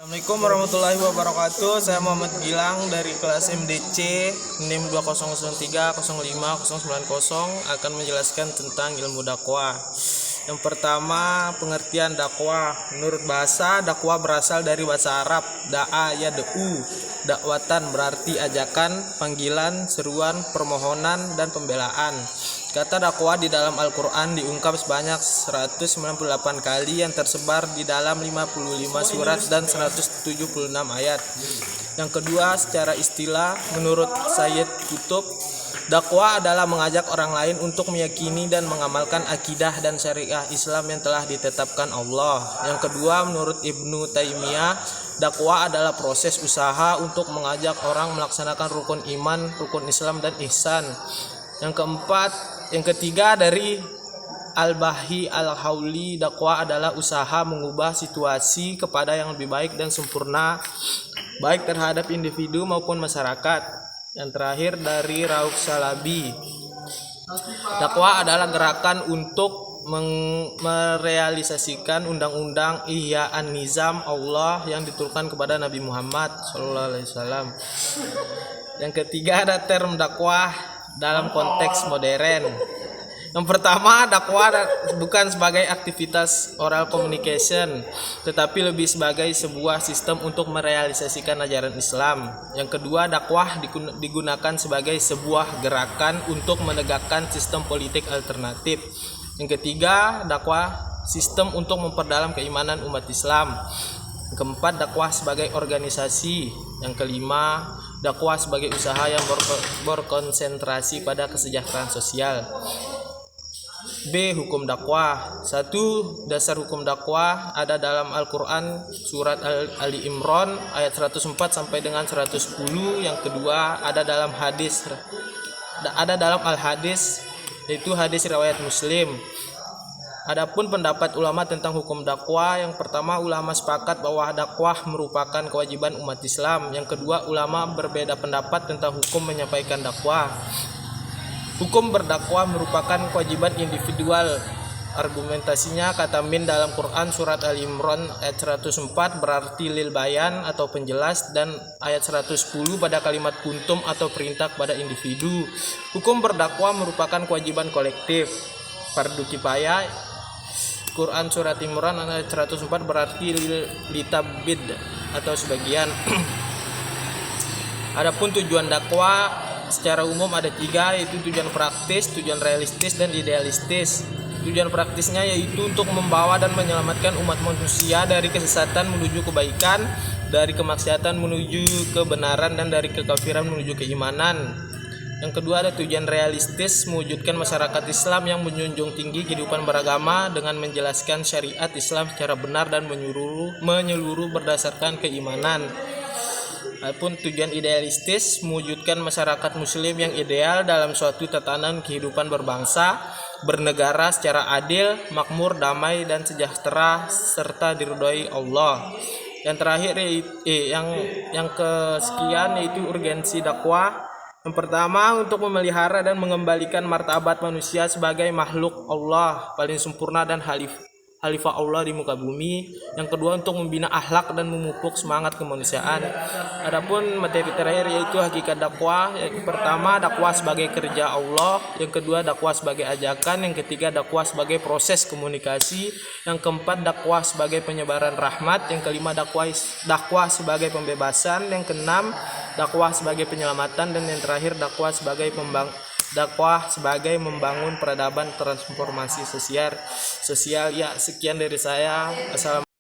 Assalamualaikum warahmatullahi wabarakatuh. Saya Muhammad Gilang dari kelas MDC NIM 20030590 akan menjelaskan tentang ilmu dakwah. Yang pertama, pengertian dakwah. Menurut bahasa, dakwah berasal dari bahasa Arab da'a yad'u. Dakwatan berarti ajakan, panggilan, seruan, permohonan, dan pembelaan. Kata dakwah di dalam Al-Quran diungkap sebanyak 198 kali yang tersebar di dalam 55 surat dan 176 ayat. Yang kedua, secara istilah, menurut Sayyid Qutb, dakwah adalah mengajak orang lain untuk meyakini dan mengamalkan akidah dan syariah Islam yang telah ditetapkan Allah. Yang kedua, menurut Ibnu Taimiyah, dakwah adalah proses usaha untuk mengajak orang melaksanakan rukun iman, rukun Islam, dan ihsan. Yang ketiga dari Al-Bahi Al-Hauli, dakwah adalah usaha mengubah situasi kepada yang lebih baik dan sempurna, baik terhadap individu maupun masyarakat. Yang terakhir dari Rauf Salabi, dakwah adalah gerakan untuk merealisasikan undang-undang Ihya an-Nizam Allah yang diturunkan kepada Nabi Muhammad SAW. Yang ketiga ada term dakwah dalam konteks modern. Yang pertama, dakwah bukan sebagai aktivitas oral communication, tetapi lebih sebagai sebuah sistem untuk merealisasikan ajaran Islam. Yang kedua, dakwah digunakan sebagai sebuah gerakan untuk menegakkan sistem politik alternatif. Yang ketiga, dakwah sistem untuk memperdalam keimanan umat Islam. Yang keempat, dakwah sebagai organisasi. Yang kelima, dakwah sebagai usaha yang berkonsentrasi pada kesejahteraan sosial. B. Hukum dakwah. 1. Dasar hukum dakwah ada dalam Al-Quran surat Ali Imran ayat 104 sampai dengan 110. Yang kedua ada dalam Al-Hadis, yaitu hadis riwayat Muslim. Adapun pendapat ulama tentang hukum dakwah, yang pertama, ulama sepakat bahwa dakwah merupakan kewajiban umat Islam. Yang kedua, ulama berbeda pendapat tentang hukum menyampaikan dakwah. Hukum berdakwah merupakan kewajiban individual. Argumentasinya kata Min dalam Quran surat Ali Imran ayat 104 berarti lil bayan atau penjelas, dan ayat 110 pada kalimat kuntum atau perintah kepada individu. Hukum berdakwah merupakan kewajiban kolektif. Fardu kifayah. Quran surat Imran ayat 104 berarti litabid atau sebagian. Adapun tujuan dakwah secara umum ada 3, yaitu tujuan praktis, tujuan realistis, dan idealistis. Tujuan praktisnya yaitu untuk membawa dan menyelamatkan umat manusia dari kesesatan menuju kebaikan, dari kemaksiatan menuju kebenaran, dan dari kekafiran menuju keimanan. Yang kedua ada tujuan realistis, mewujudkan masyarakat Islam yang menjunjung tinggi kehidupan beragama dengan menjelaskan syariat Islam secara benar dan menyeluruh berdasarkan keimanan. Adapun tujuan idealistis, mewujudkan masyarakat muslim yang ideal dalam suatu tatanan kehidupan berbangsa, bernegara secara adil, makmur, damai, dan sejahtera, serta diridhoi Allah. Yang terakhir yang kesekian yaitu urgensi dakwah. Yang pertama, untuk memelihara dan mengembalikan martabat manusia sebagai makhluk Allah paling sempurna dan Khalifah Allah di muka bumi. Yang kedua, untuk membina akhlak dan memupuk semangat kemanusiaan. Adapun materi terakhir yaitu hakikat dakwah. Yang pertama, dakwah sebagai kerja Allah. Yang kedua, dakwah sebagai ajakan. Yang ketiga, dakwah sebagai proses komunikasi. Yang keempat, dakwah sebagai penyebaran rahmat. Yang kelima, dakwah sebagai pembebasan. Yang keenam, dakwah sebagai penyelamatan. Dan yang terakhir, dakwah sebagai membangun peradaban transformasi sosial. Ya, sekian dari saya. Assalamualaikum.